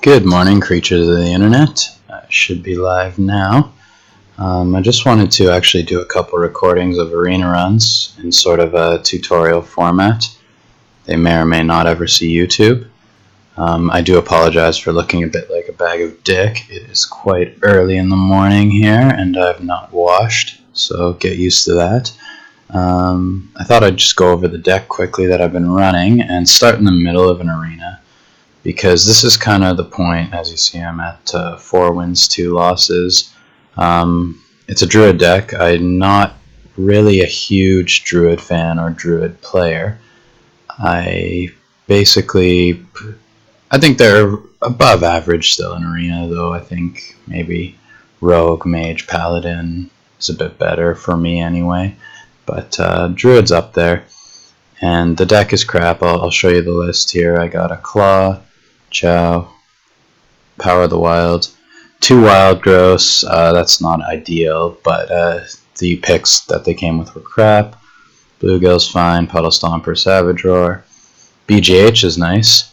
Good morning, creatures of the internet. I should be live now. I just wanted to actually do a couple recordings of arena runs in sort of a tutorial format. They may or may not ever see YouTube. I do apologize for looking a bit like a bag of dick. It is quite early in the morning here and I've not washed, so get used to that. I thought I'd just go over the deck quickly that I've been running and start in the middle of an arena, because this is kind of the point. As you see, I'm at 4 wins, 2 losses. It's a Druid deck. I'm not really a huge Druid fan or Druid player. I think they're above average still in arena, though I think maybe Rogue, Mage, Paladin is a bit better for me anyway. But Druid's up there. And the deck is crap. I'll show you the list here. I got a Claw, Chow, Power of the Wild, 2 Wild Growths. That's not ideal, but the picks that they came with were crap. Bluegill's fine, Puddle Stomper, Savage Roar. BGH is nice.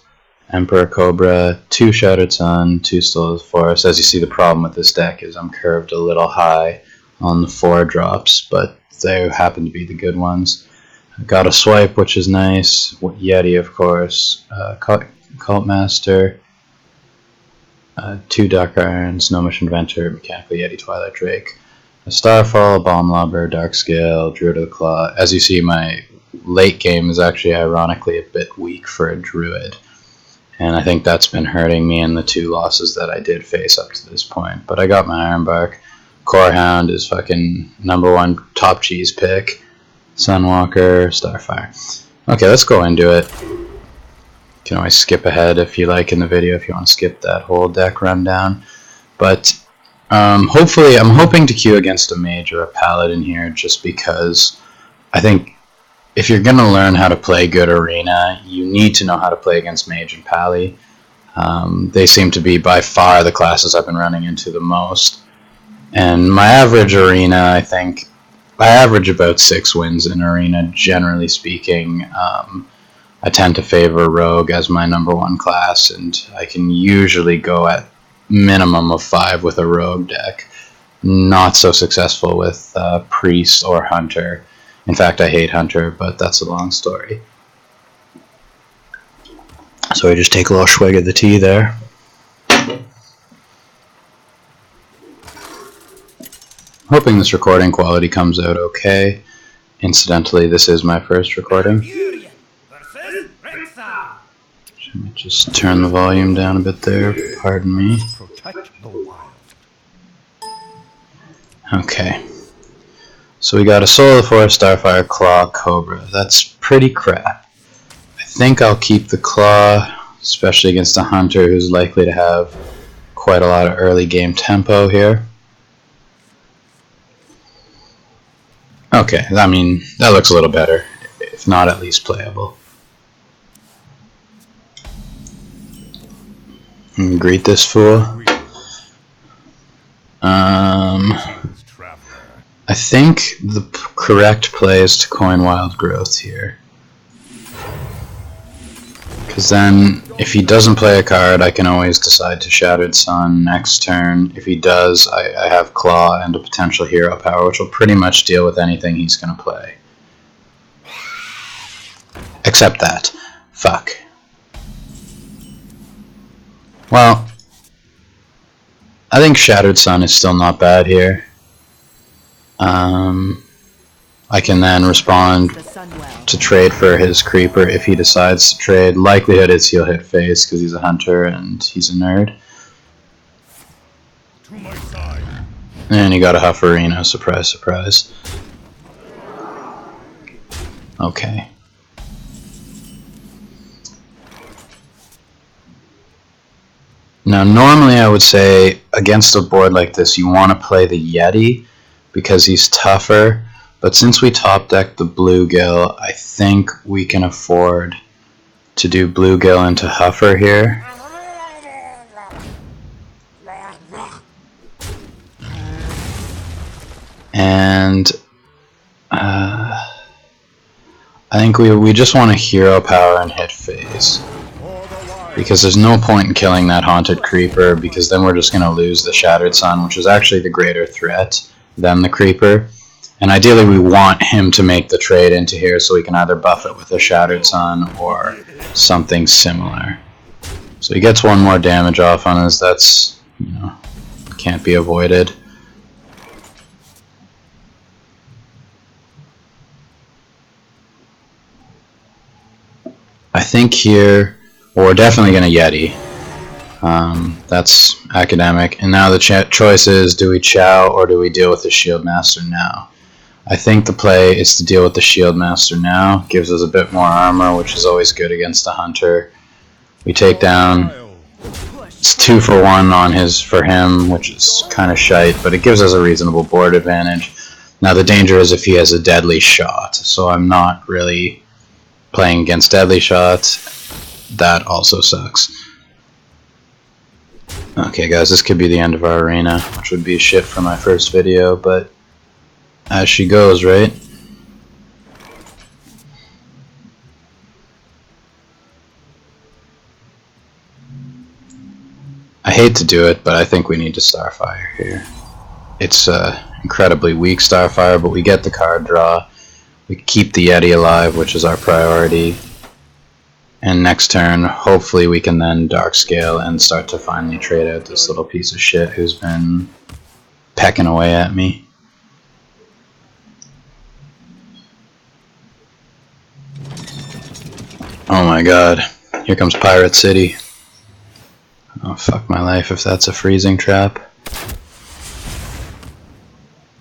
Emperor Cobra, 2 Shattered Sun, 2 Still of the Forest. As you see, the problem with this deck is I'm curved a little high on the 4 drops, but they happen to be the good ones. Got a Swipe, which is nice. Yeti, of course. Cult Master, 2 Dark Irons, Gnomish Inventor, Mechanical Yeti, Twilight Drake, a Starfall, Bomb Lobber, Dark Scale, Druid of the Claw. As you see, my late game is actually ironically a bit weak for a Druid, and I think that's been hurting me in the 2 losses that I did face up to this point. But I got my Ironbark. Corehound is fucking #1 top cheese pick. Sunwalker, Starfire. Okay, let's go into it. You can always skip ahead if you like in the video if you want to skip that whole deck rundown. But hopefully, I'm hoping to queue against a Mage or a Paladin here, just because I think if you're going to learn how to play good arena, you need to know how to play against Mage and Pally. They seem to be by far the classes I've been running into the most. And my average arena, I think, I average about 6 wins in arena, generally speaking. I tend to favor Rogue as my #1 class, and I can usually go at minimum of 5 with a Rogue deck. Not so successful with Priest or Hunter. In fact, I hate Hunter, but that's a long story. So I just take a little swig of the tea there. Hoping this recording quality comes out okay. Incidentally, this is my first recording. Let me just turn the volume down a bit there, pardon me. Okay. So we got a Soul of the Forest, Starfire, Claw, Cobra. That's pretty crap. I think I'll keep the Claw, especially against a Hunter who's likely to have quite a lot of early game tempo here. Okay, I mean, that looks a little better, if not at least playable. Greet this fool. I think the correct play is to coin Wild Growth here. Because then, if he doesn't play a card, I can always decide to Shattered Sun next turn. If he does, I have Claw and a potential Hero Power, which will pretty much deal with anything he's going to play. Except that. Fuck. Well, I think Shattered Sun is still not bad here. I can then respond to trade for his creeper if he decides to trade. Likelihood is he'll hit face because he's a hunter and he's a nerd. And he got a Hufferino, surprise, surprise. Okay. Now normally I would say against a board like this you want to play the Yeti because he's tougher. But since we top decked the Bluegill, I think we can afford to do Bluegill into Huffer here. And I think we just want to Hero Power and hit face. because there's no point in killing that haunted creeper, because then we're just going to lose the Shattered Sun, which is actually the greater threat than the creeper. And ideally we want him to make the trade into here so we can either buff it with a Shattered Sun or something similar. So he gets one more damage off on us. That's, you know, can't be avoided. I think here, well, we're definitely going to Yeti. That's academic. And now the choice is, do we Chow or do we deal with the Shield Master now? I think the play is to deal with the Shield Master now. Gives us a bit more armor, which is always good against the Hunter. We take down, it's 2 for 1 on for him, which is kind of shite, but it gives us a reasonable board advantage. Now the danger is if he has a deadly shot, so I'm not really playing against deadly shots. That also sucks. Okay guys, this could be the end of our arena, which would be shit for my first video, but as she goes, right? I hate to do it, but I think we need to Starfire here. It's incredibly weak Starfire, but we get the card draw. We keep the Yeti alive, which is our priority. And next turn, hopefully we can then Dark Scale and start to finally trade out this little piece of shit who's been pecking away at me. Oh my god, here comes Pirate City. Oh fuck my life if that's a freezing trap.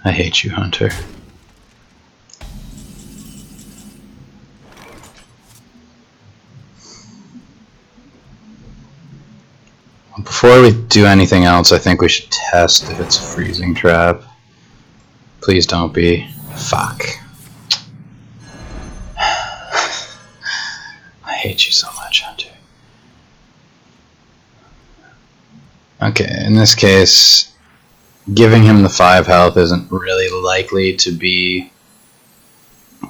I hate you, Hunter. Before we do anything else, I think we should test if it's a freezing trap. Please don't be. Fuck. I hate you so much, Hunter. Okay, in this case, giving him the 5 health isn't really likely to be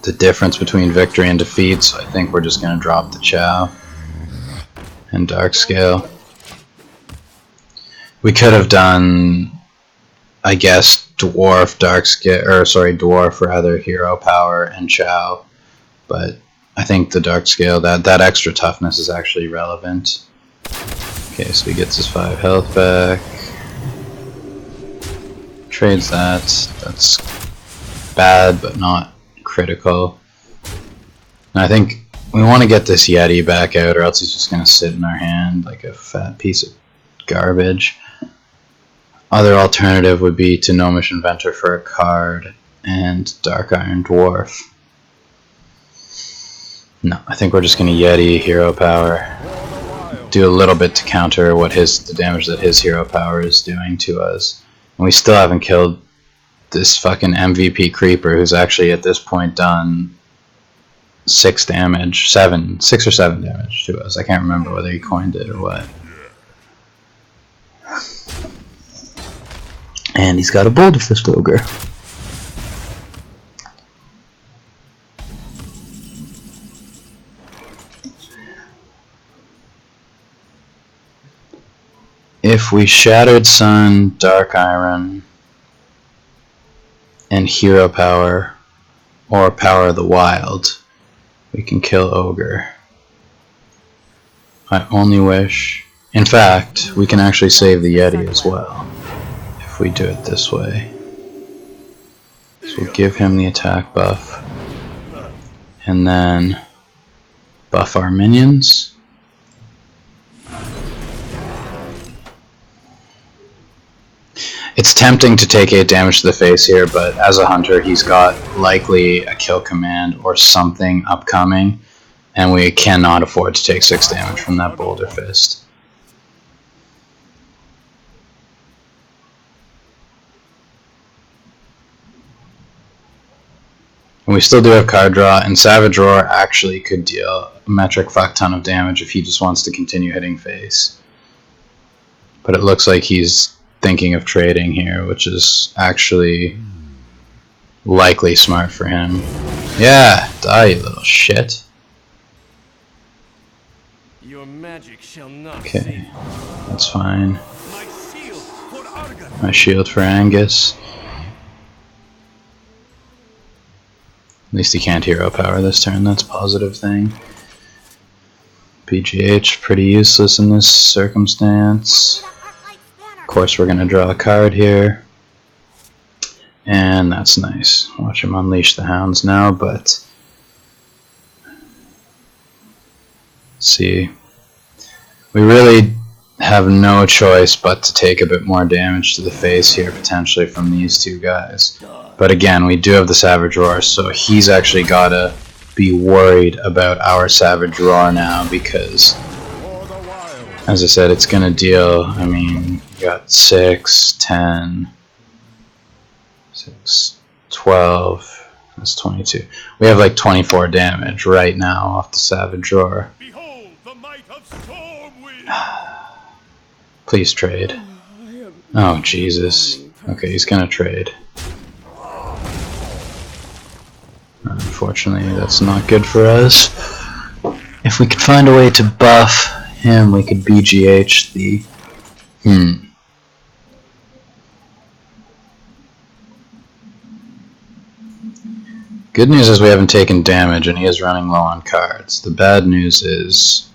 the difference between victory and defeat, so I think we're just going to drop the Chow and Dark Scale. We could have done, I guess, Dwarf, Dark Scale, or sorry, Dwarf rather, Hero Power and Chow, but I think the Dark Scale, that extra toughness is actually relevant. Okay, so he gets his 5 health back. Trades that. That's bad, but not critical. And I think we want to get this Yeti back out, or else he's just going to sit in our hand like a fat piece of garbage. Other alternative would be to Gnomish Inventor for a card and Dark Iron Dwarf. No, I think we're just going to Yeti Hero Power. Do a little bit to counter what the damage that his Hero Power is doing to us. And we still haven't killed this fucking MVP Creeper, who's actually at this point done 6 or 7 damage to us. I can't remember whether he coined it or what. And he's got a Boulder Fist Ogre. If we Shattered Sun, Dark Iron, and Hero Power, or Power of the Wild, we can kill Ogre. I only wish... In fact, we can actually save the Yeti as well, if we do it this way. So we'll give him the attack buff, and then buff our minions. It's tempting to take 8 damage to the face here, but as a hunter, he's got likely a kill command or something upcoming, and we cannot afford to take 6 damage from that Boulder Fist. And we still do have card draw, and Savage Roar actually could deal a metric fuck ton of damage if he just wants to continue hitting face. But it looks like he's thinking of trading here, which is actually likely smart for him. Yeah, die, you little shit. Your magic Okay, that's fine. My shield for Angus. At least he can't hero power this turn, that's a positive thing. PGH, pretty useless in this circumstance. Of course we're going to draw a card here. And that's nice. Watch him unleash the hounds now, but... see. We really have no choice but to take a bit more damage to the face here, potentially from these two guys. But again, we do have the Savage Roar, so he's actually got to be worried about our Savage Roar now, because, as I said, it's going to deal, I mean, we got 6, 10, 6, 12, that's 22. We have like 24 damage right now off the Savage Roar. Please trade. Oh, Jesus. Okay, he's going to trade. Unfortunately, that's not good for us. If we could find a way to buff him, we could BGH the... Good news is we haven't taken damage and he is running low on cards. The bad news is...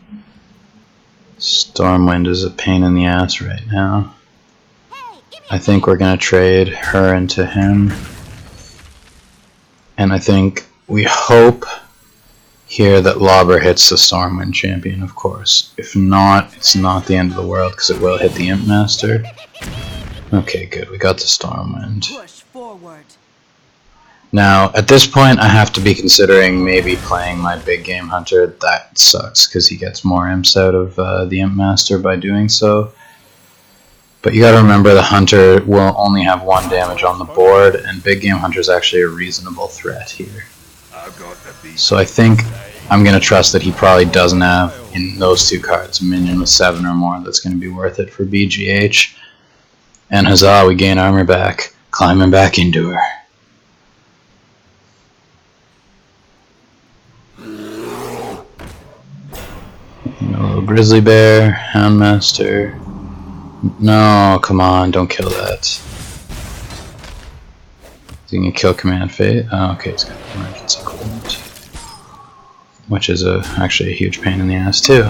Stormwind is a pain in the ass right now. I think we're going to trade her into him. And I think we hope here that Lobber hits the Stormwind champion, of course. If not, it's not the end of the world because it will hit the Imp Master. Okay, good. We got the Stormwind. Push forward. Now, at this point, I have to be considering maybe playing my big game hunter. That sucks because he gets more imps out of the Imp Master by doing so. But you gotta remember the hunter will only have 1 damage on the board, and big game hunter is actually a reasonable threat here. So I think I'm gonna trust that he probably doesn't have, in those 2 cards, a minion with 7 or more that's gonna be worth it for BGH. And huzzah, we gain armor back, climbing back into her. A little grizzly bear, houndmaster. No, come on, don't kill that. Is he gonna kill Command Fate? Oh, okay, he's got emergency equipment. Which is actually a huge pain in the ass, too.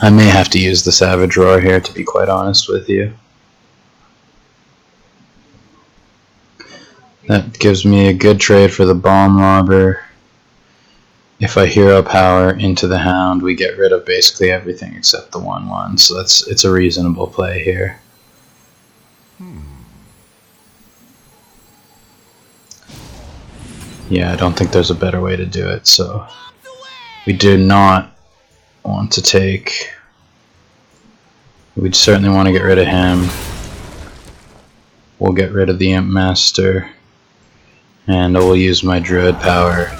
I may have to use the Savage Roar here, to be quite honest with you. That gives me a good trade for the Bomb Lobber. If I hero power into the Hound, we get rid of basically everything except the 1/1, so it's a reasonable play here. Yeah, I don't think there's a better way to do it, so we do not want to take... We'd certainly want to get rid of him. We'll get rid of the Imp Master, and I will use my Druid power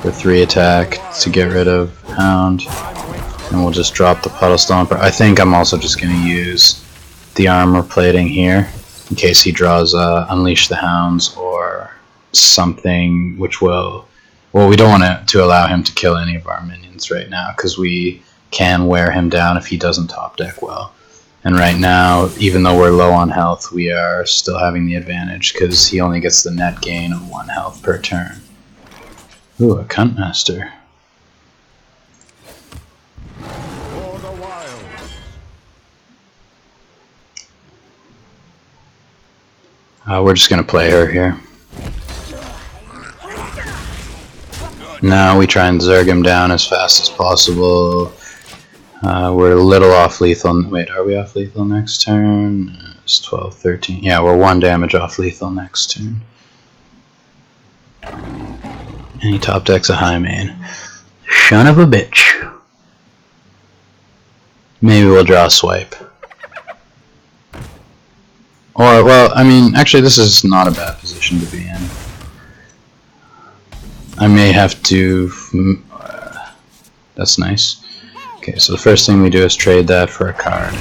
for 3 attack to get rid of Hound, and we'll just drop the Puddle Stomper. I think I'm also just going to use the armor plating here in case he draws Unleash the Hounds or something, which will... Well, we don't want to allow him to kill any of our minions right now because we can wear him down if he doesn't top deck well. And right now, even though we're low on health, we are still having the advantage because he only gets the net gain of 1 health per turn. Ooh, a Cunt Master. We're just going to play her here. Now we try and Zerg him down as fast as possible. We're a little off lethal. Wait, are we off lethal next turn? It's 12, 13. Yeah, we're 1 damage off lethal next turn. And he top decks a high main. Son of a bitch. Maybe we'll draw a swipe. Or, well, I mean, actually this is not a bad position to be in. I may have to... that's nice. Okay, so the first thing we do is trade that for a card.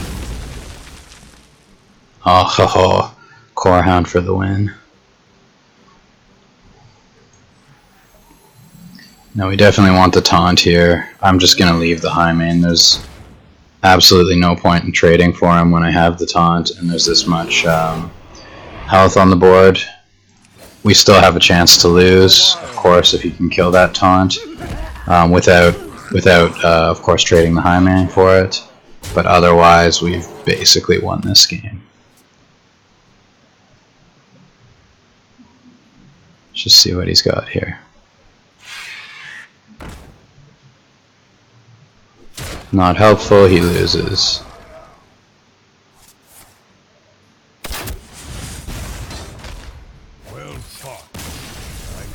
Oh, ho, ho. Core Hound for the win. No, we definitely want the taunt here. I'm just going to leave the high main. There's absolutely no point in trading for him when I have the taunt and there's this much health on the board. We still have a chance to lose, of course, if he can kill that taunt without of course, trading the high main for it. But otherwise, we've basically won this game. Let's just see what he's got here. Not helpful, he loses.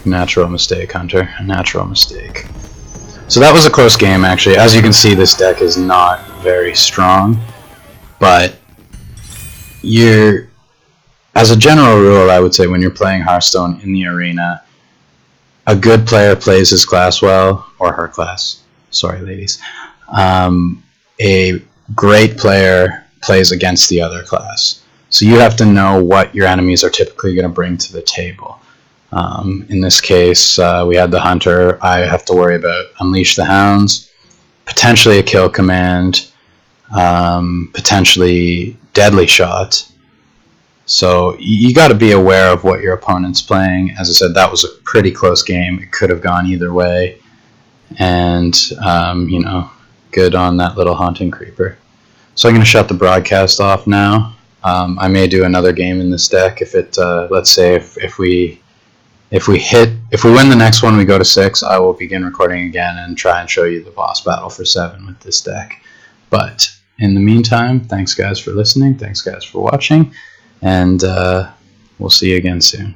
Natural mistake, Hunter. A natural mistake. So that was a close game, actually. As you can see, this deck is not very strong. But as a general rule, I would say when you're playing Hearthstone in the arena, a good player plays his class well, or her class. Sorry, ladies. A great player plays against the other class. So you have to know what your enemies are typically going to bring to the table. In this case, we had the Hunter. I have to worry about Unleash the Hounds, potentially a kill command, potentially Deadly Shot. So you got to be aware of what your opponent's playing. As I said, that was a pretty close game. It could have gone either way. And, you know, good on that little Haunting Creeper. So I'm going to shut the broadcast off now. I may do another game in this deck if it, let's say, if we win the next one, we go to 6, I will begin recording again and try and show you the boss battle for 7 with this deck. But in the meantime, thanks guys for listening, thanks guys for watching, and we'll see you again soon.